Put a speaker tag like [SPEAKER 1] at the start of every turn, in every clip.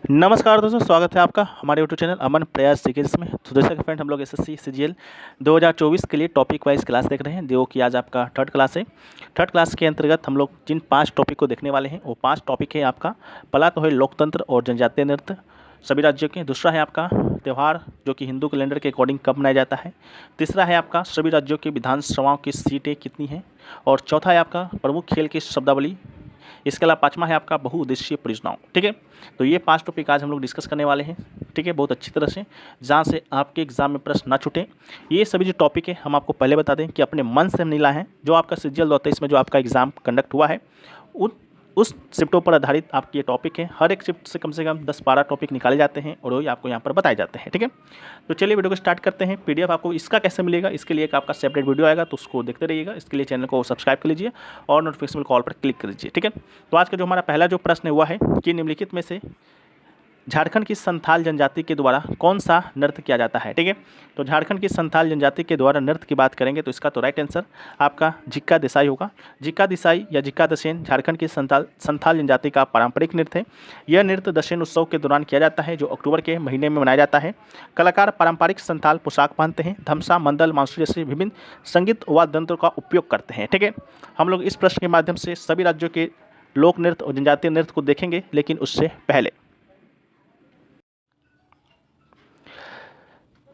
[SPEAKER 1] नमस्कार दोस्तों, स्वागत है आपका हमारे यूट्यूब चैनल अमन प्रयास सीरीज में। तो जैसा कि फ्रेंड हम लोग एसएससी सीजीएल 2024 के लिए टॉपिक वाइज क्लास देख रहे हैं, जो कि आज आपका थर्ड क्लास है। थर्ड क्लास के अंतर्गत हम लोग जिन 5 टॉपिक को देखने वाले हैं वो 5 टॉपिक है आपका। पहला तो है लोकतंत्र और जनजातीय नृत्य सभी राज्यों के। दूसरा है आपका त्यौहार जो कि हिंदू कैलेंडर के अकॉर्डिंग कब मनाया जाता है। तीसरा है आपका सभी राज्यों की विधानसभाओं की सीटें कितनी हैं। और चौथा है आपका प्रमुख खेल की शब्दावली। इसके अलावा 5वां है आपका बहुउद्देशीय परियोजनाओं। ठीक है, तो ये 5 टॉपिक आज हम लोग डिस्कस करने वाले हैं। ठीक है, बहुत अच्छी तरह से, जहाँ से आपके एग्जाम में प्रश्न ना छूटे। ये सभी जो टॉपिक है हम आपको पहले बता दें कि अपने मन से हम नहीं लाए हैं। जो आपका सीजीएल 2023 में जो आपका एग्जाम कंडक्ट हुआ है उस शिफ्टों पर आधारित आपके ये टॉपिक है। हर एक शिफ्ट से कम 10-12 टॉपिक निकाले जाते हैं और वही आपको यहाँ पर बताए जाते हैं। ठीक है, तो चलिए वीडियो को स्टार्ट करते हैं। पीडीएफ आपको इसका कैसे मिलेगा, इसके लिए एक आपका सेपरेट वीडियो आएगा, तो उसको देखते रहिएगा। इसके लिए चैनल को सब्सक्राइब कर लीजिए और नोटिफिकेशन कॉल पर क्लिक कर लीजिए। ठीक है, तो आज का जो हमारा पहला जो प्रश्न हुआ है कि निम्नलिखित में से झारखंड की संथाल जनजाति के द्वारा कौन सा नृत्य किया जाता है। ठीक है, तो झारखंड की संथाल जनजाति के द्वारा नृत्य की बात करेंगे तो इसका तो राइट आंसर आपका जिक्का दिसाई होगा। जिक्का दिसाई या जिक्का दशेन झारखंड की संथाल जनजाति का पारंपरिक नृत्य है। यह नृत्य दशेन उत्सव के दौरान किया जाता है, जो अक्टूबर के महीने में मनाया जाता है। कलाकार पारंपरिक संथाल पोशाक पहनते हैं, धमसा, मंदल, मांसुरी जैसे विभिन्न संगीत वाद्य यंत्रों का उपयोग करते हैं। ठीक है, हम लोग इस प्रश्न के माध्यम से सभी राज्यों के लोक नृत्य और जनजातीय नृत्य को देखेंगे, लेकिन उससे पहले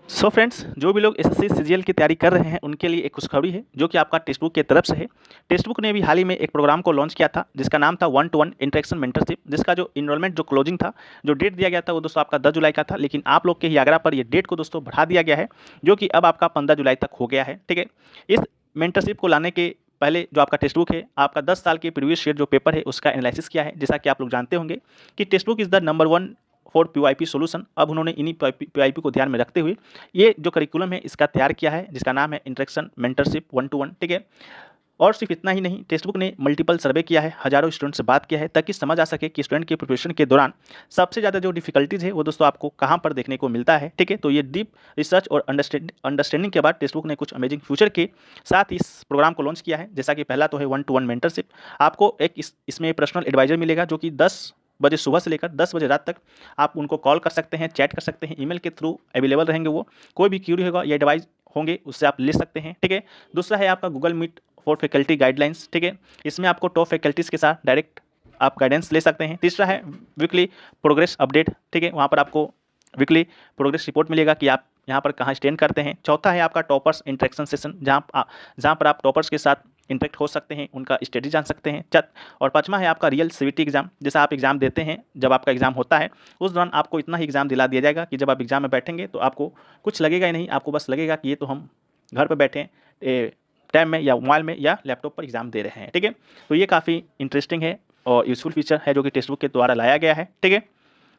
[SPEAKER 1] सो फ्रेंड्स, जो भी लोग एसएससी सीजीएल की तैयारी कर रहे हैं उनके लिए एक खुशखबरी है, जो कि आपका टेक्स्ट बुक की तरफ से है। टेक्स्ट बुक ने अभी हाल ही में एक प्रोग्राम को लॉन्च किया था जिसका नाम था 1-to-1 इंटरेक्शन मेंटरशिप, जिसका जो इनरोलमेंट जो क्लोजिंग था, जो डेट दिया गया था वो दोस्तों आपका 10 जुलाई का था, लेकिन आप लोग के ही आग्रह पर ये डेट को दोस्तों बढ़ा दिया गया है, जो कि अब आपका 15 जुलाई तक हो गया है। ठीक है, इस मेंटरशिप को लाने के पहले जो आपका टेक्स्ट बुक है, आपका 10 साल के प्रीवियस ईयर जो पेपर है उसका एनालिसिस किया है। जैसा कि आप लोग जानते होंगे कि textbook is the number 1 for PYP solution. अब उन्होंने इन्हीं पीवाईपी को ध्यान में रखते हुए ये जो करिकुलम है इसका तैयार किया है, जिसका नाम है इंटरेक्शन मेंटरशिप 1-to-1। ठीक है, और सिर्फ इतना ही नहीं, टेक्स्ट बुक ने मल्टीपल सर्वे किया है, हजारों स्टूडेंट से बात किया है, ताकि समझ आ सके कि स्टूडेंट की प्रिपरेशन के दौरान सबसे ज़्यादा जो डिफिकल्टीज़ है वो दोस्तों आपको कहाँ पर देखने को मिलता है। ठीक है, तो ये डीप रिसर्च और अंडरस्टैंडिंग के बाद टेक्स्ट बुक ने कुछ अमेजिंग फ्यूचर के साथ इस प्रोग्राम को लॉन्च किया है। जैसा कि पहला तो है 1-to-1 मेंटरशिप। आपको एक इसमें पर्सनल एडवाइजर मिलेगा, जो कि 10 बजे सुबह से लेकर 10 बजे रात तक आप उनको कॉल कर सकते हैं, चैट कर सकते हैं, ईमेल के थ्रू अवेलेबल रहेंगे। वो कोई भी क्यूरी होगा या एडवाइस होंगे उससे आप ले सकते हैं। ठीक है, दूसरा है आपका Google Meet for faculty guidelines. ठीक है, इसमें आपको टॉप फैकल्टीज़ के साथ डायरेक्ट आप गाइडेंस ले सकते हैं। तीसरा है वीकली प्रोग्रेस अपडेट। ठीक है, वहाँ पर आपको वीकली प्रोग्रेस रिपोर्ट मिलेगा कि आप यहाँ पर कहाँ स्टैंड करते हैं। चौथा है आपका टॉपर्स इंटरेक्शन सेशन, जहाँ पर आप टॉपर्स के साथ इंटरेक्ट हो सकते हैं, उनका स्टडी जान सकते हैं। और 5वां है आपका रियल सीवीटी एग्जाम। जैसा आप एग्जाम देते हैं, जब आपका एग्जाम होता है उस दौरान आपको इतना ही एग्जाम दिला दिया जाएगा कि जब आप एग्जाम में बैठेंगे तो आपको कुछ लगेगा ही नहीं, आपको बस लगेगा कि ये तो हम घर पर बैठे टैब में या मोबाइल में या लैपटॉप पर एग्जाम दे रहे हैं। ठीक है, तो ये काफ़ी इंटरेस्टिंग है और यूजफुल फीचर है, जो कि टेक्स्ट बुक के द्वारा लाया गया है। ठीक है,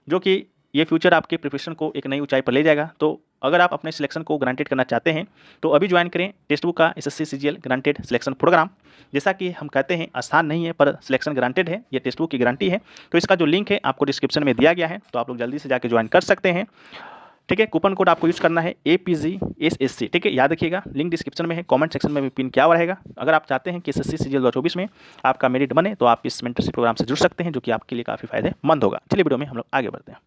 [SPEAKER 1] जो कि ये फ्यूचर आपके प्रिपरेशन को एक नई ऊंचाई पर ले जाएगा। तो अगर आप अपने सिलेक्शन को ग्रांटेड करना चाहते हैं तो अभी ज्वाइन करें टेक्स्ट बुक का SSC CGL guaranteed selection program. जैसा कि हम कहते हैं आसान नहीं है, पर सिलेक्शन ग्रांटेड है, ये टेक्स्ट बुक की गारंटी है। तो इसका जो लिंक है आपको डिस्क्रिप्शन में दिया गया है, तो आप लोग जल्दी से जाकर ज्वाइन कर सकते हैं। ठीक है, कूपन कोड आपको यूज करना है APGSSC। ठीक है, याद रखिएगा, लिंक डिस्क्रिप्शन में है, कमेंट सेक्शन में भी पिन किया हुआ रहेगा। अगर आप चाहते हैं कि एसएससी सीजीएल 2024 में आपका मेरिट बने तो आप इस मेंटरशिप प्रोग्राम से जुड़ सकते हैं, जो कि आपके लिए काफ़ी फायदेमंद होगा। चलिए वीडियो में हम लोग आगे बढ़ते हैं।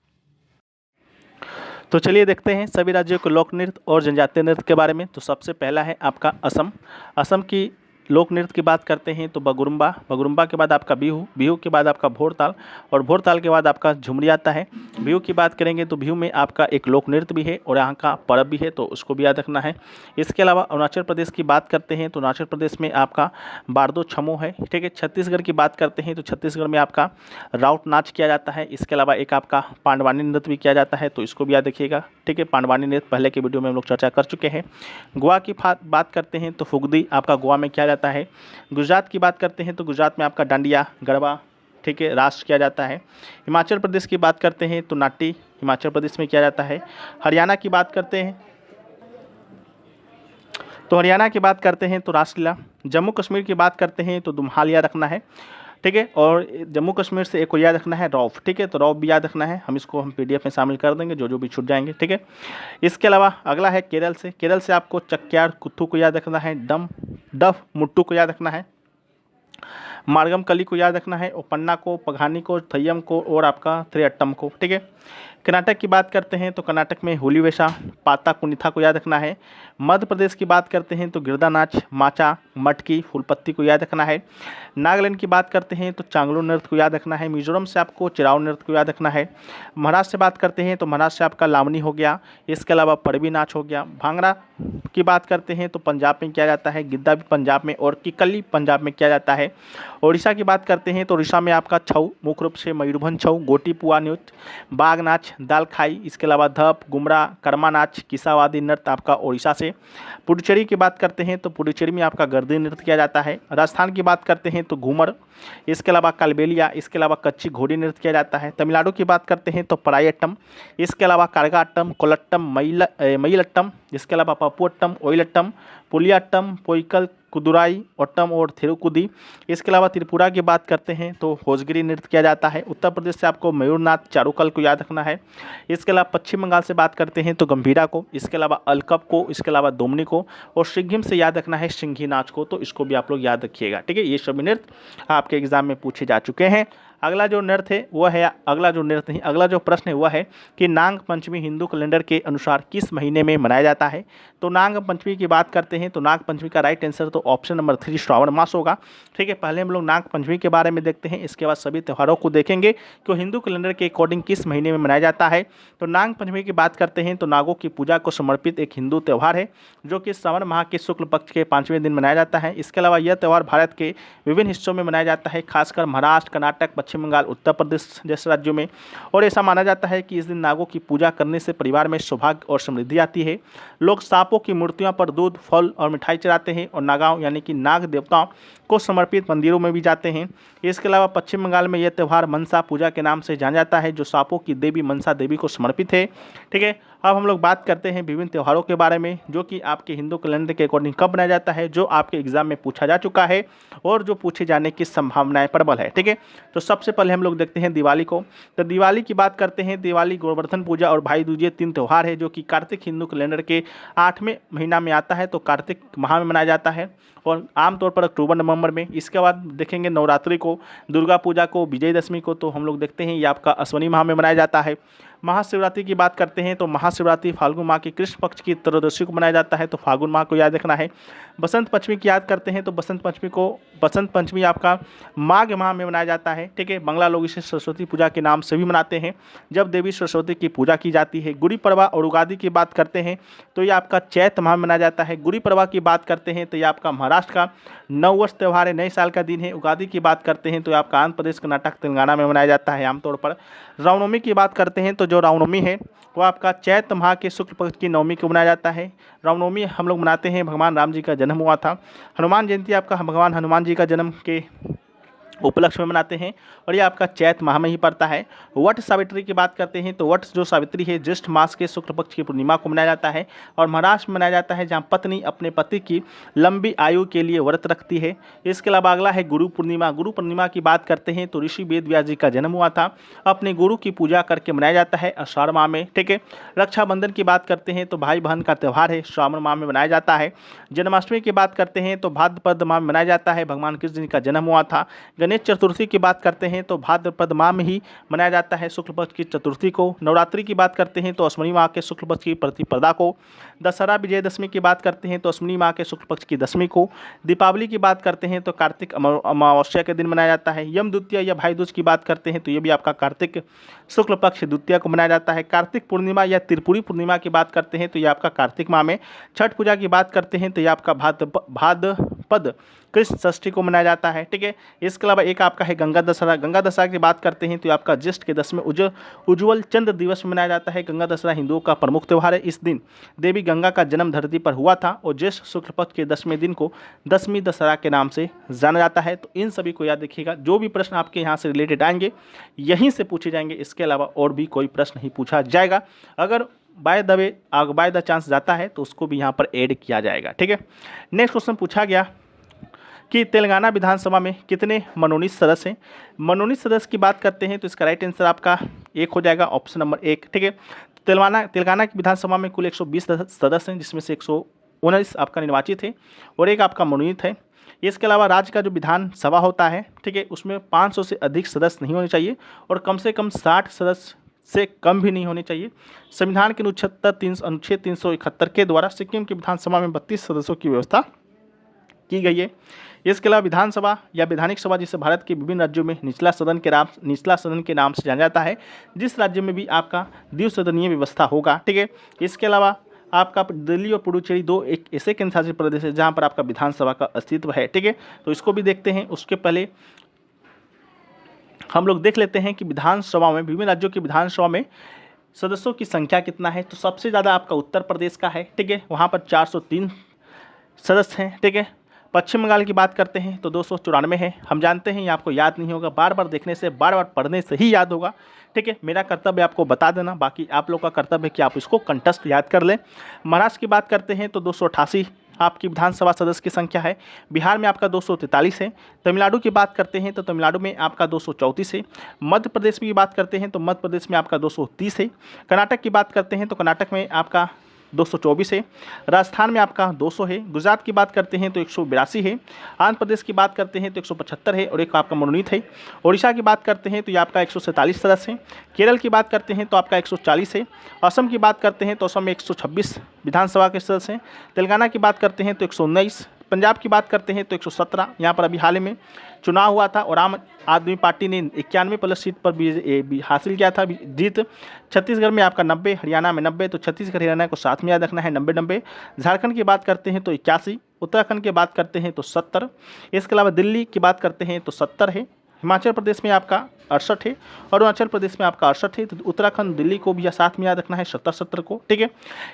[SPEAKER 1] तो चलिए देखते हैं सभी राज्यों के लोक नृत्य और जनजातीय नृत्य के बारे में। तो सबसे पहला है आपका असम। असम की लोक नृत्य की बात करते हैं तो बगुरुम्बा, बगुरुम्बा के बाद आपका बिहू, बिहू के बाद आपका भोरताल और भोरताल के बाद आपका झुमरी आता है। बिहू की बात करेंगे तो बिहू में आपका एक लोक नृत्य भी है और यहाँ का पर्व भी है, तो उसको भी याद रखना है। इसके अलावा अरुणाचल प्रदेश की बात करते हैं तो अरुणाचल प्रदेश में आपका बारदो छमो है। ठीक है, छत्तीसगढ़ की बात करते हैं तो छत्तीसगढ़ में आपका राउत नाच किया जाता है। इसके अलावा एक आपका पांडवानी नृत्य भी किया जाता है, तो इसको भी याद रखिएगा। ठीक है, पांडवानी नृत्य पहले के वीडियो में हम लोग चर्चा कर चुके हैं। गोवा की बात करते हैं तो फुगदी आपका गोवा में किया जाता है। गुजरात की बात करते हैं तो गुजरात में आपका डांडिया गरबा, ठीक है, रास किया जाता है। हिमाचल प्रदेश की बात करते हैं तो नाटी हिमाचल प्रदेश में किया जाता है। हरियाणा की बात करते हैं तो हरियाणा की बात करते हैं तो रासलीला। जम्मू कश्मीर की बात करते हैं तो दुम्हाल याद रखना है। ठीक है, और जम्मू कश्मीर से एक को याद रखना है रौफ। ठीक है, तो रौफ भी याद रखना है, हम इसको पीडीएफ में शामिल कर देंगे, जो जो भी छूट जाएंगे। ठीक है, इसके अलावा अगला है केरल से। केरल से आपको चक्यार कुत्थू को याद रखना है, डफ मुट्टू को याद रखना है। मार्गम कली को याद रखना है, ओपन्ना को, पघानी को, थय्यम को और आपका त्रियट्टम को। ठीक है। कर्नाटक की बात करते हैं तो कर्नाटक में हुलीवेशा, पाता कुनिथा को याद रखना है। मध्य प्रदेश की बात करते हैं तो गिरदा नाच, माचा, मटकी, फूलपत्ती को याद रखना है। नागालैंड की बात करते हैं तो चांगलो नृत्य को याद रखना है। मिजोरम से आपको चिराव नृत्य को याद रखना है। महाराष्ट्र से बात करते हैं तो महाराष्ट्र से आपका लावनी हो गया, इसके अलावा पड़वी नाच हो गया। भांगड़ा की बात करते हैं तो पंजाब में किया जाता है, गिद्दा भी पंजाब में और किकली पंजाब में किया जाता है। ओडिशा की बात करते हैं तो ओडिशा में आपका छऊ, मुख्य रूप से मयूरभंज छऊ, गोटी पुआ नृत्य, बाघ नाच, दाल खाई, इसके अलावा धप, गुमरा, कर्मा नाच, किसावादी नृत्य आपका ओडिशा से। पुडुचेरी की बात करते हैं तो पुडुचेरी में आपका गर्दी नृत्य किया जाता है। राजस्थान की बात करते हैं तो घूमर, इसके अलावा कालबेलिया, इसके अलावा कच्ची घोड़ी नृत्य किया जाता है। तमिलनाडु की बात करते हैं तो परायट्टम, इसके अलावा कारगाट्टम, कोलट्टम, मयिलट्टम, इसके अलावा पपुअट्टम, ओइलट्टम, पुलियाट्टम, पोइकल, कुदुराई, ओट्टम और थिरुकुदी। इसके अलावा त्रिपुरा की बात करते हैं तो होजगिरी नृत्य किया जाता है। उत्तर प्रदेश से आपको मयूरनाथ चारुकल को याद रखना है। इसके अलावा पश्चिम बंगाल से बात करते हैं तो गंभीरा को, इसके अलावा अलकप को, इसके अलावा दोमनी को और सिक्किम से याद रखना है सिंघी नाच को। तो इसको भी आप लोग याद रखिएगा। ठीक है। ये सभी नृत्य आपके एग्जाम में पूछे जा चुके हैं। अगला जो नृत्य है वो है, अगला जो प्रश्न है वह है कि नाग पंचमी हिंदू कैलेंडर के अनुसार किस महीने में मनाया जाता है। तो नाग पंचमी की बात करते हैं तो नाग पंचमी का राइट आंसर तो ऑप्शन नंबर 3 श्रावण मास होगा। ठीक है। पहले हम लोग नाग पंचमी के बारे में देखते हैं, इसके बाद सभी त्योहारों को देखेंगे कि हिंदू कैलेंडर के अकॉर्डिंग किस महीने में मनाया जाता है। तो नाग पंचमी की बात करते हैं तो नागों की पूजा को समर्पित एक हिंदू त्यौहार है जो कि श्रावण माह के शुक्ल पक्ष के 5वें दिन मनाया जाता है। इसके अलावा यह त्यौहार भारत के विभिन्न हिस्सों में मनाया जाता है, खासकर महाराष्ट्र, कर्नाटक, पश्चिम बंगाल, उत्तर प्रदेश जैसे राज्यों में। और ऐसा माना जाता है कि इस दिन नागों की पूजा करने से परिवार में सौभाग्य और समृद्धि आती है। लोग सांपों की मूर्तियों पर दूध, फल और मिठाई चढ़ाते हैं और नागाओं यानी कि नाग देवताओं को समर्पित मंदिरों में भी जाते हैं। इसके अलावा पश्चिम बंगाल में यह त्यौहार मनसा पूजा के नाम से जाना जाता है जो सांपों की देवी मनसा देवी को समर्पित है। ठीक है। अब हम लोग बात करते हैं विभिन्न त्योहारों के बारे में जो कि आपके हिंदू कैलेंडर के अकॉर्डिंग कब बनाया जाता है, जो आपके एग्जाम में पूछा जा चुका है और जो पूछे जाने की संभावनाएं प्रबल है। ठीक है। तो सबसे पहले हम लोग देखते हैं दिवाली को। तो दिवाली की बात करते हैं, दिवाली गोवर्धन पूजा और भाई दूज 3 त्यौहार है जो कि कार्तिक हिंदू कैलेंडर के 8वें महीना में आता है। तो कार्तिक माह में मनाया जाता है और आमतौर पर अक्टूबर नवंबर में। इसके बाद देखेंगे नवरात्रि को, दुर्गा पूजा को, विजयदशमी को तो हम लोग देखते हैं ये आपका अश्विनी माह में मनाया जाता है। महाशिवरात्रि की बात करते हैं तो महाशिवरात्रि फाल्गुन माह के कृष्ण पक्ष की त्रयोदशी को मनाया जाता है। तो फाल्गुन माह को याद रखना है। बसंत पंचमी की याद करते हैं तो बसंत पंचमी आपका माघ माह में मनाया जाता है। ठीक है। बंगला लोग इसे सरस्वती पूजा के नाम से भी मनाते हैं जब देवी सरस्वती की पूजा की जाती है। गुड़ी पड़वा और उगादि की बात करते हैं तो ये आपका चैत माह में मनाया जाता है। गुड़ी पड़वा की बात करते हैं तो ये आपका महाराष्ट्र का नववर्ष त्यौहार है, नए साल का दिन है। उगादि की बात करते हैं तो ये आपका आंध्र प्रदेश, कर्नाटक, तेलंगाना में मनाया जाता है आमतौर पर। रामनवमी की बात करते हैं तो जो रामनवमी है वो आपका चैत्र माह के शुक्ल पक्ष की नवमी को मनाया जाता है। रामनवमी हम लोग मनाते हैं, भगवान राम जी का जन्म हुआ था। हनुमान जयंती आपका भगवान हनुमान जी का जन्म के उपलक्ष्य में मनाते हैं और ये आपका चैत माह में ही पड़ता है। वट सावित्री की बात करते हैं तो वट जो सावित्री है ज्येष्ठ मास के शुक्ल पक्ष की पूर्णिमा को मनाया जाता है और महाराष्ट्र में मनाया जाता है जहाँ पत्नी अपने पति की लंबी आयु के लिए व्रत रखती है। इसके अलावा अगला है गुरु पूर्णिमा। गुरु पूर्णिमा की बात करते हैं तो ऋषि वेदव्यास जी का जन्म हुआ था, अपने गुरु की पूजा करके मनाया जाता है आषाढ़ माह में। ठीक है। रक्षाबंधन की बात करते हैं तो भाई बहन का त्यौहार है, श्रावण माह में मनाया जाता है। जन्माष्टमी की बात करते हैं तो भाद्रपद माह में मनाया जाता है, भगवान कृष्ण जी का जन्म हुआ था। गणेश चतुर्थी की बात करते हैं तो भाद्रपद माह में ही मनाया जाता है शुक्ल पक्ष की चतुर्थी को। नवरात्रि की बात करते हैं तो अश्विनी माह के शुक्ल पक्ष की प्रतिपदा को। दशहरा विजयदशमी की बात करते हैं तो अश्विनी माह के शुक्ल पक्ष की दशमी को। दीपावली की बात करते हैं तो कार्तिक अमावस्या के दिन मनाया जाता है। यम द्वितीया या भाई दूज की बात करते हैं तो ये भी आपका कार्तिक शुक्ल पक्ष द्वितीया को मनाया जाता है। कार्तिक पूर्णिमा या त्रिपुरी पूर्णिमा की बात करते हैं तो ये आपका कार्तिक माह में। छठ पूजा की बात करते हैं तो ये आपका भाद्रपद कृष्ण षष्ठी को मनाया जाता है। ठीक है। इसके अलावा एक आपका है गंगा दशहरा। गंगा दशहरा की बात करते हैं तो आपका ज्येष्ठ के 10वें उज्ज्वल चंद्र दिवस में मनाया जाता है। गंगा दशहरा हिंदुओं का प्रमुख त्यौहार है। इस दिन देवी गंगा का जन्म धरती पर हुआ था और ज्येष्ठ शुक्ल पक्ष के 10वें दिन को दशमी दशहरा के नाम से जाना जाता है। तो इन सभी को याद रखिएगा। जो भी प्रश्न आपके यहाँ से रिलेटेड आएंगे यहीं से पूछे जाएंगे, इसके अलावा और भी कोई प्रश्न नहीं पूछा जाएगा। अगर बाय द चांस जाता है तो उसको भी यहाँ पर ऐड किया जाएगा। ठीक है। नेक्स्ट क्वेश्चन पूछा गया कि तेलंगाना विधानसभा में कितने मनोनीत सदस्य हैं। मनोनीत सदस्य की बात करते हैं तो इसका राइट आंसर आपका 1 हो जाएगा, ऑप्शन नंबर 1। ठीक है। तेलंगाना की विधानसभा में कुल 120 सदस्य हैं जिसमें से 119 आपका निर्वाचित है और 1 आपका मनोनीत है। इसके अलावा राज्य का जो विधानसभा होता है, ठीक है, उसमें 500 से अधिक सदस्य नहीं होने चाहिए और कम से कम 60 सदस्य से कम भी नहीं होने चाहिए। संविधान के अनुच्छेद 371 के द्वारा सिक्किम की विधानसभा में 32 सदस्यों की व्यवस्था की गई है। इसके अलावा विधानसभा या विधानिक सभा, जिसे भारत के विभिन्न राज्यों में निचला सदन के नाम से जाना जाता है, जिस राज्य में भी आपका द्विसदनीय व्यवस्था होगा, ठीक है। इसके अलावा आपका दिल्ली और पुडुचेरी दो एक ऐसे केंद्र शासित प्रदेश है जहाँ पर आपका विधानसभा का अस्तित्व है, ठीक है। तो इसको भी देखते हैं। उसके पहले हम लोग देख लेते हैं कि विधानसभा में, विभिन्न राज्यों की विधानसभा में सदस्यों की संख्या कितना है। तो सबसे ज़्यादा आपका उत्तर प्रदेश का है, ठीक है, वहाँ पर 403 सदस्य हैं, ठीक है। पश्चिम बंगाल की बात करते हैं तो 294 है। हम जानते हैं ये आपको याद नहीं होगा, बार बार देखने से, बार बार पढ़ने से ही याद होगा, ठीक है। मेरा कर्तव्य आपको बता देना, बाकी आप लोग का कर्तव्य है कि आप इसको कंठस्थ याद कर लें। महाराष्ट्र की बात करते हैं तो 288 आपकी विधानसभा सदस्य की संख्या है। बिहार में आपका 243 है। तमिलनाडु की बात करते हैं तो तमिलनाडु में आपका 234 है। मध्य प्रदेश की बात करते हैं तो मध्य प्रदेश में आपका 230 है। कर्नाटक की बात करते हैं तो कर्नाटक में आपका 224 है। राजस्थान में आपका 200 है। गुजरात की बात करते हैं तो 182 है। आंध्र प्रदेश की बात करते हैं तो 175 है और एक आपका मनोनीत है। उड़ीसा की बात करते हैं तो ये आपका 147 सदस्य है। केरल की बात करते हैं तो आपका 140 है। असम की बात करते हैं तो असम में 126 विधानसभा के सदस्य हैं। तेलंगाना की बात करते हैं तो 119। पंजाब की बात करते हैं तो 117। यहाँ पर अभी हाल ही में चुनाव हुआ था और आम आदमी पार्टी ने 91+ सीट पर हासिल किया था जीत। छत्तीसगढ़ में आपका 90, हरियाणा में 90, तो छत्तीसगढ़ हरियाणा को साथ में याद रखना है, 90-90। झारखंड की बात करते हैं तो 81। उत्तराखंड की बात करते हैं तो 70। इसके अलावा दिल्ली की बात करते हैं तो 70 है। हिमाचल प्रदेश में आपका 68 है और अरुणाचल प्रदेश में आपका 68 है। तो उत्तराखंड, दिल्ली को भी साथ में याद रखना है, 70-70 को, ठीक है।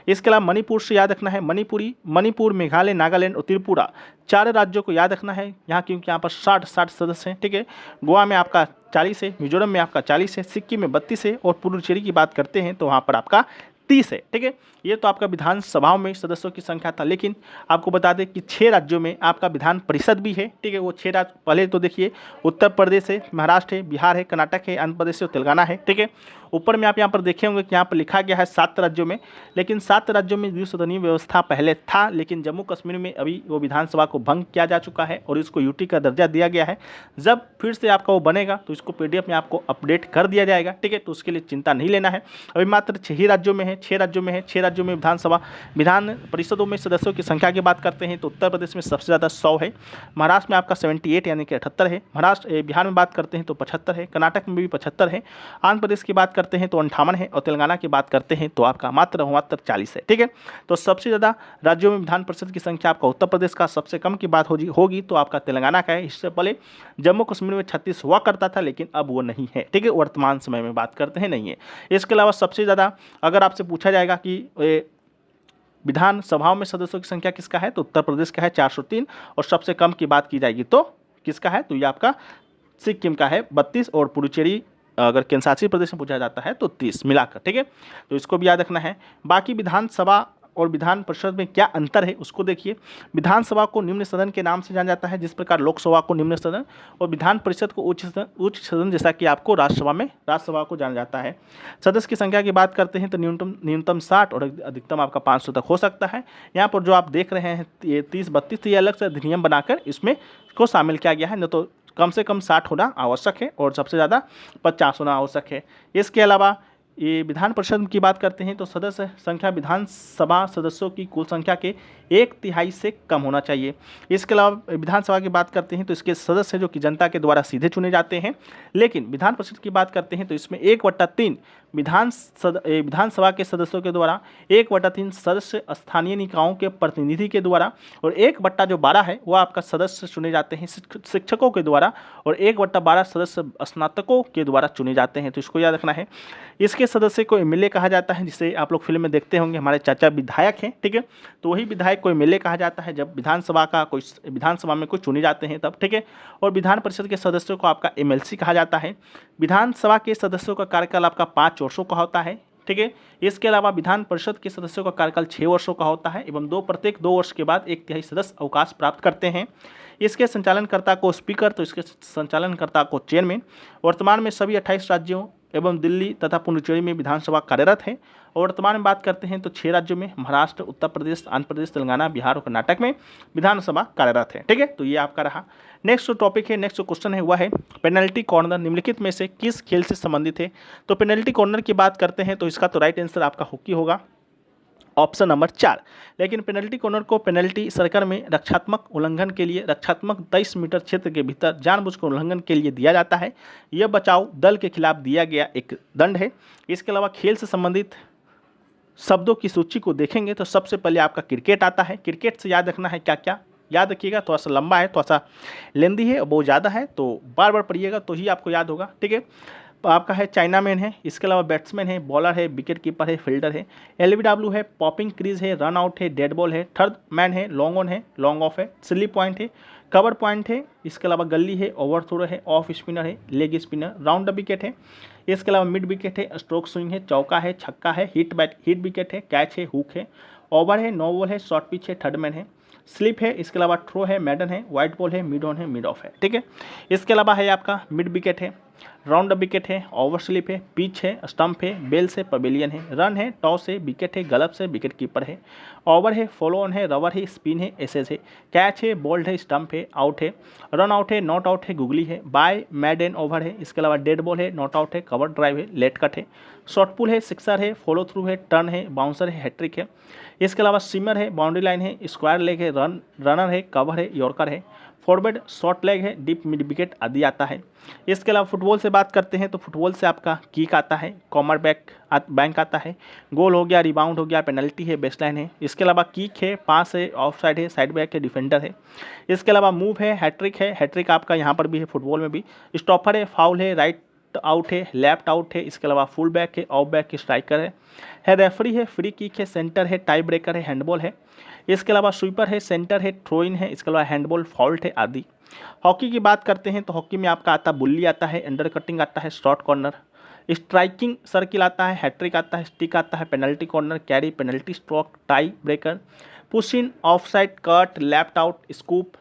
[SPEAKER 1] इसके अलावा मणिपुर से याद रखना है, मणिपुर, मेघालय, नागालैंड और त्रिपुरा, 4 राज्यों को याद रखना है यहाँ, क्योंकि यहाँ पर 60 सदस्य हैं, ठीक है। गोवा में आपका 40 है, मिजोरम में आपका 40 है, सिक्किम में 32 है और पुडुचेरी की बात करते हैं तो वहाँ पर आपका 30 है, ठीक है। ये तो आपका विधानसभाओं में सदस्यों की संख्या था। लेकिन आपको बता दें कि 6 राज्यों में आपका विधान परिषद भी है, ठीक है। वो 6 राज्य पहले तो देखिए, उत्तर प्रदेश है, महाराष्ट्र है, बिहार है, कर्नाटक है, आंध्र प्रदेश है और तेलंगाना है, ठीक है। ऊपर में आप यहाँ पर देखे होंगे कि यहाँ पर लिखा गया है 7 राज्यों में, लेकिन 7 राज्यों में द्विसदनीय व्यवस्था पहले था, लेकिन जम्मू कश्मीर में अभी वो विधानसभा को भंग किया जा चुका है और इसको यूटी का दर्जा दिया गया है। जब फिर से आपका वो बनेगा तो इसको PDF में आपको अपडेट कर दिया जाएगा, ठीक है। तो उसके लिए चिंता नहीं लेना है। अभी मात्र 6 ही राज्यों में है, 6 राज्यों में है। 6 राज्यों में विधान परिषदों में सदस्यों की संख्या की बात करते हैं तो उत्तर प्रदेश में सबसे ज़्यादा 100 है। महाराष्ट्र में आपका 78 यानी कि 78 है। बिहार में बात करते हैं तो 75 है। कर्नाटक में भी 75 है। आंध्र प्रदेश की बात करते हैं तो 58 है और तेलंगाना की बात करते हैं तो आपका मात्र 40 है, ठीक है। तो सबसे ज़्यादा राज्यों में विधान परिषद की संख्या आपका उत्तर प्रदेश का, सबसे कम की बात होगी तो आपका तेलंगाना का है। इससे पहले जम्मू कश्मीर में 36 हुआ करता था, लेकिन अब वो नहीं है, ठीक है। वर्तमान समय में बात करते हैं, नहीं है। इसके अलावा सबसे ज़्यादा अगर आपसे पूछा जाएगा कि विधानसभाओं में सदस्यों की संख्या किसका है, तो उत्तर प्रदेश का है 403 और सबसे कम की बात की जाएगी तो किसका है, तो ये आपका सिक्किम का है 32 और पुडुचेरी अगर केंद्र शासित प्रदेश में पूछा जाता है तो 30 मिलाकर, ठीक है। तो इसको भी याद रखना है। बाकी विधानसभा और विधान परिषद में क्या अंतर है उसको देखिए। विधानसभा को निम्न सदन के नाम से जाना जाता है, जिस प्रकार लोकसभा को निम्न सदन और विधान परिषद को उच्च सदन जैसा कि आपको राज्यसभा को जाना जाता है। सदस्य की संख्या की बात करते हैं तो न्यूनतम 60 और अधिकतम आपका 500 तक हो सकता है। यहाँ पर जो आप देख रहे हैं ये 30-32 तो ये अलग से अधिनियम बनाकर इसमें को शामिल किया गया है, न तो कम से कम 60 होना आवश्यक है और सबसे ज़्यादा 50 होना आवश्यक है। इसके अलावा ये विधान परिषद की बात करते हैं तो सदस्य संख्या विधानसभा सदस्यों की कुल संख्या के 1/3 से कम होना चाहिए। इसके अलावा विधानसभा की बात करते हैं तो इसके सदस्य जो कि जनता के द्वारा सीधे चुने जाते हैं। लेकिन विधान परिषद की बात करते हैं तो इसमें 1/3 विधानसभा के सदस्यों के द्वारा, 1/3 सदस्य स्थानीय निकायों के प्रतिनिधि के द्वारा और 1/12 है वो आपका सदस्य चुने जाते हैं शिक्षकों के द्वारा और 1/12 सदस्य स्नातकों के द्वारा चुने जाते हैं। तो इसको याद रखना है। इसके सदस्य को MLA कहा जाता है, जिसे आप लोग फिल्म में देखते होंगे, हमारे चाचा विधायक हैं, ठीक है। तो वही विधायक को MLA कहा जाता है जब विधानसभा में कोई चुने जाते हैं तब, ठीक है। और विधान परिषद के सदस्यों को आपका MLC कहा जाता है। विधानसभा के सदस्यों का कार्यकाल आपका 5 वर्षों का होता है, ठीक है। इसके अलावा विधान परिषद के सदस्यों का कार्यकाल 6 वर्षों का होता है एवं प्रत्येक 2 वर्ष के बाद 1/3 सदस्य अवकाश प्राप्त करते हैं। इसके संचालनकर्ता को स्पीकर तो इसके संचालनकर्ता को चेयरमैन। वर्तमान में सभी 28 राज्यों एवं दिल्ली तथा पुडुचेरी में विधानसभा कार्यरत है। और वर्तमान में बात करते हैं तो 6 राज्यों में महाराष्ट्र, उत्तर प्रदेश, आंध्र प्रदेश, तेलंगाना, बिहार और कर्नाटक में विधानसभा कार्यरत है। ठीक है, तो ये आपका रहा। नेक्स्ट जो टॉपिक है, नेक्स्ट जो क्वेश्चन है वह है पेनल्टी कॉर्नर निम्नलिखित में से किस खेल से संबंधित है। तो पेनल्टी कॉर्नर की बात करते हैं तो इसका तो राइट आंसर आपका हॉकी होगा, ऑप्शन नंबर 4। लेकिन पेनल्टी कॉर्नर को पेनल्टी सर्कल में रक्षात्मक उल्लंघन के लिए रक्षात्मक 23 मीटर क्षेत्र के भीतर जानबूझकर उल्लंघन के लिए दिया जाता है। यह बचाव दल के खिलाफ दिया गया एक दंड है। इसके अलावा खेल से संबंधित शब्दों की सूची को देखेंगे तो सबसे पहले आपका क्रिकेट आता है। क्रिकेट से याद रखना है क्या क्या, याद रखिएगा, थोड़ा सा लंबा है, थोड़ा सा लेंदी है, बहुत ज़्यादा है, तो बार बार पढ़िएगा तो ही आपको याद होगा। ठीक है, आपका है चाइना मैन है, इसके अलावा बैट्समैन है, बॉलर है, विकेट कीपर है, फील्डर है, एलबीडब्ल्यू है, पॉपिंग क्रीज है, रन आउट है, डेड बॉल है, थर्ड मैन है, लॉन्ग ऑन है, लॉन्ग ऑफ है, स्लिप पॉइंट है, कवर पॉइंट है, इसके अलावा गली है, ओवर थ्रो है, ऑफ स्पिनर है, leg spinner, round the wicket है, इसके अलावा मिड विकेट है, स्ट्रोक स्विंग है, चौका है, छक्का है, हिट विकेट है, कैच है, हुक है, ओवर है, नो बॉल है, शॉर्ट पिच है, थर्ड मैन है, स्लिप है, इसके अलावा थ्रो है, मैडन है, वाइट बॉल है, मिड ऑन है, मिड ऑफ है। ठीक है, इसके अलावा है आपका मिड विकेट है, राउंड द विकेट है, ओवर स्लिप है, पिच है, स्टंप है, बेल्स है, पवेलियन है, रन है, टॉस है, विकेट है, गलप्स है, विकेट कीपर है, ओवर है, फॉलो ऑन है, रवर है, स्पिन है, एसेस है, कैच है, बोल्ड है, स्टंप है, आउट है, रन आउट है, नॉट आउट है, गुगली है, बाय मैडन ओवर है, इसके अलावा डेड बॉल है, नॉट आउट है, कवर ड्राइव है, लेट कट है, शॉर्ट पुल है, सिक्सर है, फॉलो थ्रू है, टर्न है, बाउंसर है, हैट्रिक है, इसके अलावा सिमर है, बाउंड्री लाइन है, स्क्वायर लेग है, रनर है, कवर है, यॉर्कर है, फॉरवर्ड शॉर्ट लेग है, डीप मिड विकेट आदि आता है। इसके अलावा फुटबॉल से बात करते हैं तो फुटबॉल से आपका किक आता है, कॉर्नर बैंक आता है, गोल हो गया, रिबाउंड हो गया, पेनल्टी है, बेसलाइन है, इसके अलावा किक है, पास है, ऑफ साइड है, साइड बैक है, डिफेंडर है, इसके अलावा मूव है, हैट्रिक आपका यहाँ पर भी है फुटबॉल में भी, स्टॉपर है, फाउल है, राइट आउट है, लेफ्ट आउट है, इसके अलावा फुल बैक है, ऑफ बैक स्ट्राइकर है, रेफरी है, फ्री किक है, सेंटर है, टाई ब्रेकर है, हैंडबॉल है, इसके अलावा स्वीपर है, सेंटर है, थ्रो इन है, इसके अलावा हैंडबॉल, फॉल्ट है आदि। हॉकी की बात करते हैं तो हॉकी में आपका आता बुल्ली आता है, अंडर कटिंग आता है, शॉर्ट कॉर्नर, स्ट्राइकिंग सर्किल आता है, हैट्रिक आता है, स्टिक आता है, penalty corner, carry, penalty stroke, tie breaker, push in, off side, cut, left out, scoop,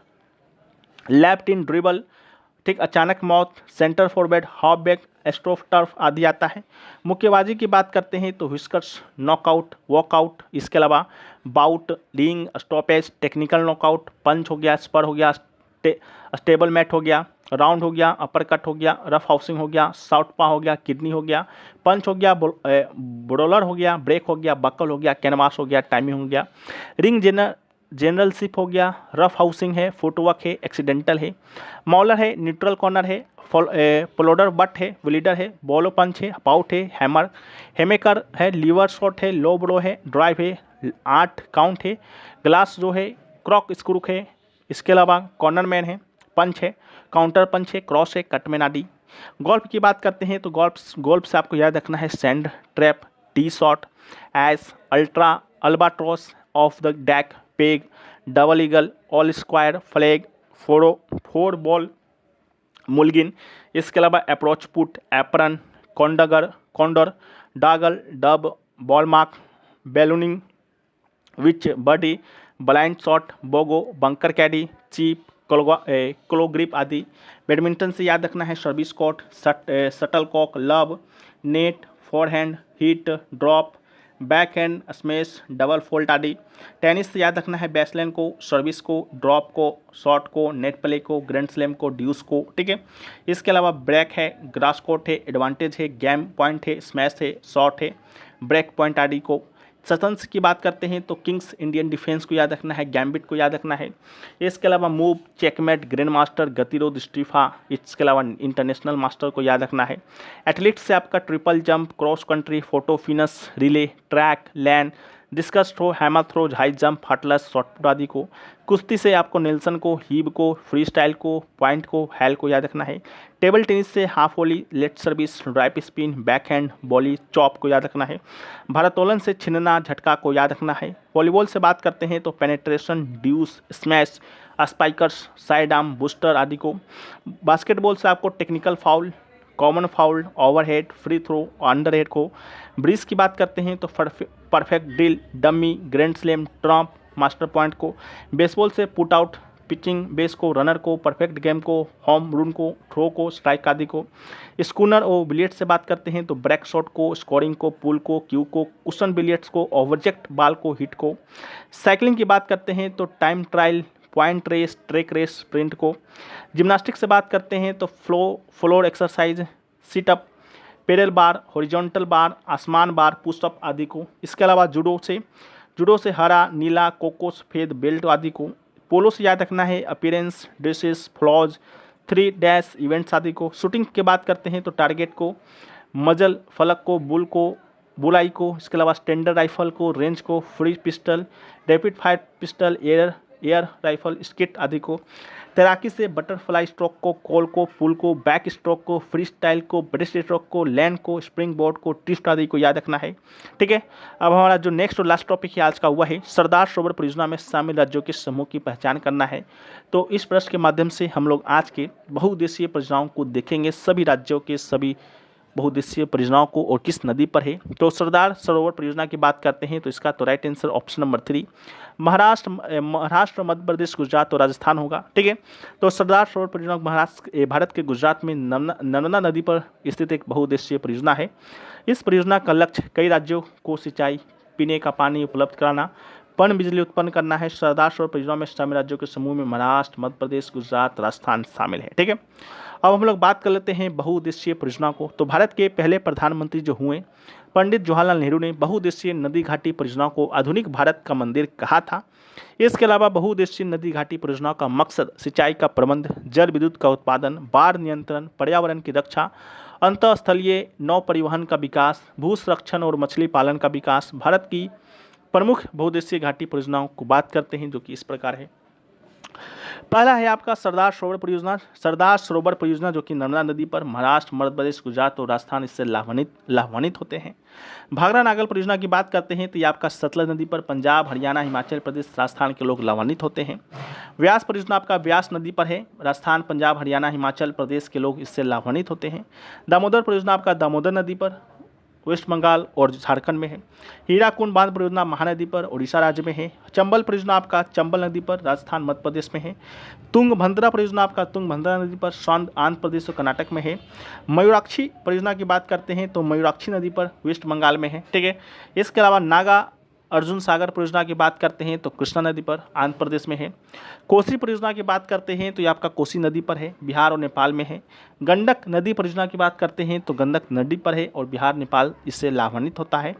[SPEAKER 1] left in, dribble, ठीक, अचानक मौत, सेंटर फॉरवर्ड, हाफ बैक, स्ट्रोफ टर्फ आदि आता है। मुक्केबाजी की बात करते हैं तो व्हिस्कर्स, नॉकआउट, वॉकआउट, इसके अलावा bout, ring, stoppage, technical knockout, punch हो गया, स्पर हो गया, स्टेबल मैट हो गया, राउंड हो गया, अपर कट हो गया, रफ हाउसिंग हो गया, साउथ पा हो गया, किडनी हो गया, पंच हो गया, ब्रोलर हो गया, ब्रेक हो गया, बकल हो गया, कैनवास हो गया, टाइमिंग हो गया, रिंग जनरलशिप हो गया, रफ हाउसिंग है, फुटवर्क है, एक्सीडेंटल है, मॉलर है, न्यूट्रल कॉर्नर है, प्लोडर बट है, विलीडर है, बॉलो पंच है, पाउट है, हैमर, हेमेकर है, लीवर शॉट है, लो ब्रो है, ड्राइव है, 8 काउंट है, ग्लास जो है, क्रॉक स्क्रू है, इसके अलावा कॉर्नर मैन है, पंच है, काउंटर पंच है, क्रॉस है, कटमैन आदि। गोल्फ की बात करते हैं तो गोल्फ से आपको याद रखना है sand trap, tee shot, ace, ultra, albatross, off the deck, peg, double eagle, all square, flag, four ball, mulligan, इसके अलावा अप्रोच पुट, एप्रन, कॉन्डर, डागल, डब, बॉल मार्क, बैलूनिंग, विच, birdie, blind shot, bogey, bunker caddie, chip, claw grip आदि। Badminton से याद रखना है service court, shuttlecock, love, net, forehand, hit, drop, backhand, smash, double fault आदि। Tennis से याद रखना है बेसलाइन को, सर्विस को, ड्रॉप को, शॉट को, नेट प्ले को, ग्रैंड स्लैम को, ड्यूस को। ठीक है, इसके अलावा ब्रेक है, ग्रास कोर्ट है, एडवांटेज है, गेम पॉइंट है, स्मैश है, शॉट है, ब्रेक पॉइंट आदि को। शतरंज की बात करते हैं तो किंग्स, इंडियन डिफेंस को याद रखना है, गैम्बिट को याद रखना है। इसके अलावा मूव, चेकमेट, ग्रैंड मास्टर, गतिरोध, स्टीफा, इसके अलावा इंटरनेशनल मास्टर को याद रखना है। एथलीट्स से आपका triple jump, cross country, photo finish, relay, track, land, discus throw, hammer throw, high jump, hurdles, shot put आदि को। कुश्ती से आपको नेल्सन को, हीब को, फ्री स्टाइल को, पॉइंट को, हैल को याद रखना है। टेबल टेनिस से हाफ वॉली, लेट सर्विस, ड्राइप spin, backhand, volley, chop को याद रखना है। भारोत्तोलन से छिनना, झटका को याद रखना है। वॉलीबॉल से बात करते हैं तो penetration, deuce, smash, spikers, side arm, booster आदि को। बास्केटबॉल से आपको technical foul, common foul, overhead, free throw, underhand को। ब्रिज की बात करते हैं तो perfect drill, dummy, grand slam, trump, master point को। बेसबॉल से पुट आउट, पिचिंग बेस को, रनर को, परफेक्ट गेम को, होम रन को, थ्रो को, स्ट्राइक आदि को। स्कूनर और बिलियर्ड्स से बात करते हैं तो ब्रेक शॉट को, स्कोरिंग को, पुल को, क्यू को, कुशन बिलियर्ड्स को, ओवरजेक्ट बॉल को, हिट को। साइकिलिंग की बात करते हैं तो time trial, point race, track race, sprint को। जिम्नास्टिक्स से बात करते हैं तो floor exercise, situp, pedal bar, horizontal bar, आसमान बार, पुशअप आदि को। इसके अलावा जूडो से हरा, नीला, कोको, सफेद बेल्ट आदि को। पोलो से याद रखना है appearance, dresses, flaws, 3 dash events आदि को। शूटिंग की बात करते हैं तो टारगेट को, मजल, फलक को, बुलाई को। इसके अलावा स्टैंडर्ड राइफल को, रेंज को, free pistol, rapid fire pistol, air rifle, skit आदि को। तैराकी से बटरफ्लाई स्ट्रोक को, कॉल को, पुल को, बैक स्ट्रोक को, फ्री स्टाइल को, ब्रेस्ट स्ट्रोक को, लैंड को, स्प्रिंग बोर्ड को, ट्विस्ट आदि को याद रखना है। ठीक है, अब हमारा जो नेक्स्ट और लास्ट टॉपिक है आज का हुआ है सरदार सरोवर परियोजना में शामिल राज्यों के समूह की पहचान करना है। तो इस प्रश्न के माध्यम से हम लोग आज के बहुउद्देशीय परियोजनाओं को देखेंगे, सभी राज्यों के सभी बहुउद्देशीय परियोजनाओं को, और किस नदी पर है। तो सरदार सरोवर परियोजना की बात करते हैं तो इसका तो right answer option number 3 Maharashtra, Madhya Pradesh, Gujarat और राजस्थान होगा। ठीक है, तो सरदार सरोवर परियोजना भारत के गुजरात में नर्मदा नदी पर स्थित एक बहुउद्देशीय परियोजना है। इस परियोजना का लक्ष्य कई राज्यों को सिंचाई, पीने का पानी उपलब्ध कराना, पन बिजली उत्पन्न करना है। सरदार सरोवर परियोजना में शामिल राज्यों के समूह में महाराष्ट्र, मध्य प्रदेश, गुजरात, राजस्थान शामिल है। ठीक है, अब हम लोग बात कर लेते हैं बहुउद्देशीय परियोजना को। तो भारत के पहले प्रधानमंत्री जो हुए पंडित जवाहरलाल नेहरू ने बहुउद्देशीय नदी घाटी परियोजना को आधुनिक भारत का मंदिर कहा था। इसके अलावा बहुउद्देशीय नदी घाटी परियोजना का मकसद सिंचाई का प्रबंध, जल विद्युत का उत्पादन, बाढ़ नियंत्रण, पर्यावरण की रक्षा, अंतःस्थलीय नौ परिवहन का विकास, भू संरक्षण और मछली पालन का विकास। भारत की प्रमुख बहुउद्देशीय घाटी परियोजनाओं को बात करते हैं जो कि इस प्रकार है। पहला है आपका सरदार सरोवर परियोजना। सरदार सरोवर परियोजना जो कि नर्मदा नदी पर महाराष्ट्र, मध्य प्रदेश, गुजरात और राजस्थान इससे लाभान्वित होते हैं। भाखड़ा नागल परियोजना की बात करते हैं तो ये आपका सतलज नदी पर पंजाब, हरियाणा, हिमाचल प्रदेश, राजस्थान के लोग लाभान्वित होते हैं। व्यास परियोजना आपका व्यास नदी पर है, राजस्थान, पंजाब, हरियाणा, हिमाचल प्रदेश के लोग इससे लाभान्वित होते हैं। दामोदर परियोजना आपका दामोदर नदी पर वेस्ट बंगाल और झारखंड में है। हीराकुंड बांध परियोजना महानदी पर उड़ीसा राज्य में है। चंबल परियोजना आपका चंबल नदी पर राजस्थान, मध्य प्रदेश में है। तुंगभद्रा परियोजना आपका तुंगभद्रा नदी पर आंध्र प्रदेश और कर्नाटक में है। मयूराक्षी परियोजना की बात करते हैं तो मयूराक्षी नदी पर वेस्ट बंगाल में है। ठीक है, इसके अलावा नागा अर्जुन सागर परियोजना की बात करते हैं तो कृष्णा नदी पर आंध्र प्रदेश में है। कोसी परियोजना की बात करते हैं तो ये आपका कोसी नदी पर है, बिहार और नेपाल में है। गंडक नदी परियोजना की बात करते हैं तो गंडक नदी पर है और बिहार, नेपाल इससे लाभान्वित होता है।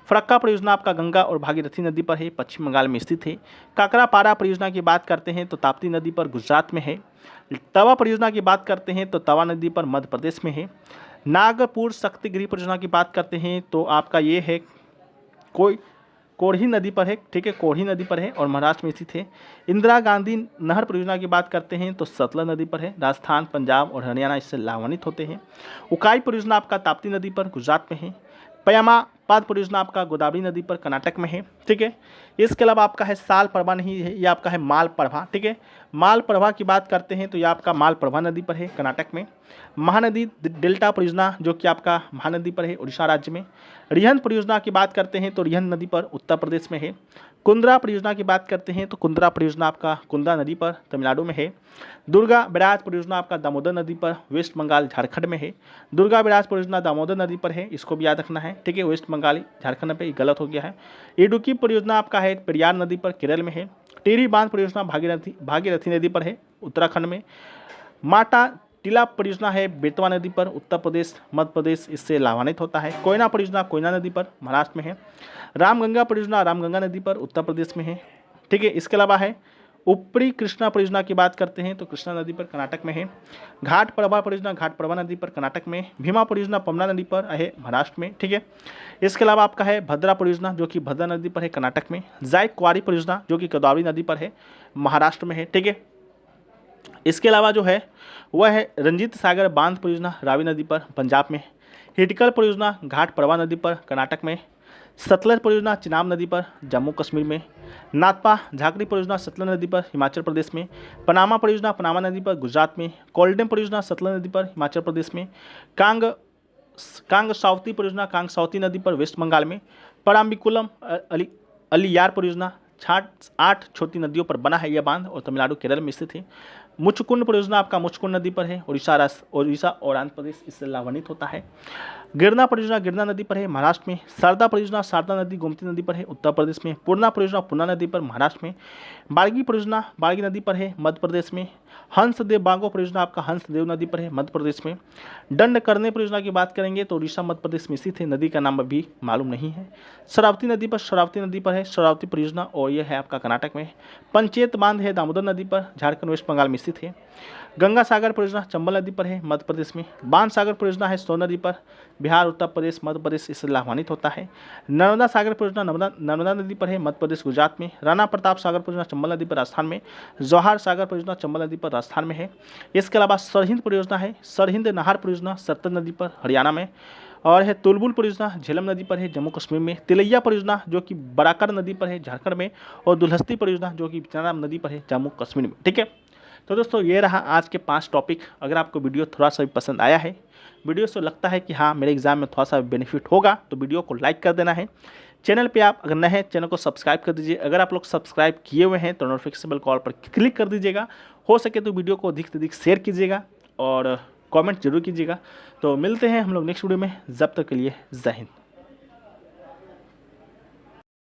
[SPEAKER 1] फरक्का परियोजना आपका गंगा और भागीरथी नदी पर है, पश्चिम बंगाल में स्थित है। काकरापारा परियोजना की बात करते हैं तो ताप्ती नदी पर गुजरात में है। तवा परियोजना की बात करते हैं तो तवा नदी पर मध्य प्रदेश में है। नागपुर शक्तिगिरी परियोजना की बात करते हैं तो आपका ये है कोढ़ी नदी पर है। ठीक है, कोढ़ी नदी पर है और महाराष्ट्र में स्थित है। इंदिरा गांधी नहर परियोजना की बात करते हैं तो सतलज नदी पर है, राजस्थान, पंजाब और हरियाणा इससे लाभान्वित होते हैं। उकाई परियोजना आपका ताप्ती नदी पर गुजरात में है। पयमापाद परियोजना आपका गोदावरी नदी पर कर्नाटक में है। ठीक है, इसके अलावा आपका है साल प्रभा नहीं है, ये आपका है माल प्रभा। ठीक है, माल प्रभा की बात करते हैं तो ये आपका माल प्रभा नदी पर है कर्नाटक में। महानदी डेल्टा परियोजना जो कि आपका महानदी पर है उड़ीसा राज्य में। रिहंद परियोजना की बात करते हैं तो रिहंद नदी पर उत्तर प्रदेश में है। कुंद्रा परियोजना की बात करते हैं तो कुंद्रा परियोजना आपका कुंद्रा नदी पर तमिलनाडु में है। दुर्गा बैराज परियोजना आपका दामोदर नदी पर वेस्ट बंगाल, झारखंड में है। दुर्गा बैराज परियोजना दामोदर नदी पर है, इसको भी याद रखना है। ठीक है, वेस्ट बंगाल, झारखंड पे गलत हो गया है। इडुक्की परियोजना आपका है पेरियार नदी पर केरल में है। टिहरी बांध परियोजना भागीरथी नदी पर है उत्तराखंड में। माटा टीला परियोजना है बेतवा नदी पर उत्तर प्रदेश, मध्य प्रदेश इससे लाभान्वित होता है। कोयना परियोजना कोयना नदी पर महाराष्ट्र में है। रामगंगा परियोजना रामगंगा नदी पर उत्तर प्रदेश में है। ठीक है, इसके अलावा है ऊपरी कृष्णा परियोजना की बात करते हैं तो कृष्णा नदी पर कर्नाटक में है। घाट प्रभा परियोजना घाट प्रभा नदी पर कर्नाटक में। भीमा परियोजना पमना नदी पर है महाराष्ट्र में। ठीक है, इसके अलावा आपका है भद्रा परियोजना जो कि भद्रा नदी पर है कर्नाटक में। जायक कुआरी परियोजना जो कि गोदावरी नदी पर है महाराष्ट्र में है। ठीक है, इसके अलावा जो है वह है रंजीत सागर बांध परियोजना रावी नदी पर पंजाब में। हिटकल परियोजना घाट प्रभा नदी पर कर्नाटक में। सतलज परियोजना चिनाब नदी पर जम्मू कश्मीर में। नाथपा झाकड़ी परियोजना सतलज नदी पर हिमाचल प्रदेश में। पनामा परियोजना पनामा नदी पर गुजरात में। कोल्डेम परियोजना सतलज नदी पर हिमाचल प्रदेश में। कांगसावती परियोजना कांगसावती नदी पर वेस्ट बंगाल में। पराम्बिकुलम अलियार परियोजना 8 छोटी नदियों पर बना है यह बांध और तमिलनाडु केरल में स्थित है। मुचकुंड परियोजना आपका मुचकुंड नदी पर है, उड़ीसा और आंध्र प्रदेश इससे लाभान्वित होता है। गिरना परियोजना गिरना नदी पर है, महाराष्ट्र में। शारदा परियोजना शारदा नदी गोमती नदी पर है, उत्तर प्रदेश में। पूर्णा परियोजना पूर्णा नदी पर, महाराष्ट्र में। बाड़गी परियोजना बाड़गी नदी पर है, मध्य प्रदेश में। हंसदेव बांगो परियोजना आपका हंसदेव नदी पर है, मध्य प्रदेश में। दंड करने परियोजना की बात करेंगे तो उड़ीसा मध्य प्रदेश में स्थित है, नदी का नाम अभी मालूम नहीं है। शरावती नदी पर है शरावती परियोजना और यह है आपका कर्नाटक में। पंचेत बांध है दामोदर नदी पर, झारखंड वेस्ट बंगाल में स्थित है। गंगा सागर परियोजना चंबल नदी पर है, मध्य प्रदेश में। बाण सागर परियोजना है सोन नदी पर, बिहार, उत्तर प्रदेश, मध्य प्रदेश इससे लाभान्वित होता है। नर्मदा सागर परियोजना नर्मदा नदी पर है, मध्य प्रदेश, गुजरात में। राणा प्रताप सागर परियोजना चंबल नदी पर, राजस्थान में। जवाहर सागर परियोजना चंबल नदी पर, राजस्थान में है। इसके अलावा सरहिंद परियोजना है, सरहिंद नहर परियोजना सतलज नदी पर, हरियाणा में। और है तुलबुल परियोजना झेलम नदी पर है, जम्मू कश्मीर में। तिलैया परियोजना जो कि बराकर नदी पर है, झारखंड में। और दुलहस्ती परियोजना जो कि चनाराम नदी पर है, जम्मू कश्मीर में। ठीक है, तो दोस्तों ये रहा आज के 5 टॉपिक। अगर आपको वीडियो थोड़ा सा भी पसंद आया है, वीडियो से लगता है कि हाँ मेरे एग्जाम में थोड़ा सा बेनिफिट होगा, तो वीडियो को लाइक कर देना है। चैनल पे आप अगर नए हैं चैनल को सब्सक्राइब कर दीजिए। अगर आप लोग सब्सक्राइब किए हुए हैं तो नोटिफिकेशन बेल कॉल पर क्लिक कर दीजिएगा। हो सके तो वीडियो को अधिक से अधिक शेयर कीजिएगा और कमेंट जरूर कीजिएगा। तो मिलते हैं हम लोग नेक्स्ट वीडियो में, जब तक के लिए जय हिंद।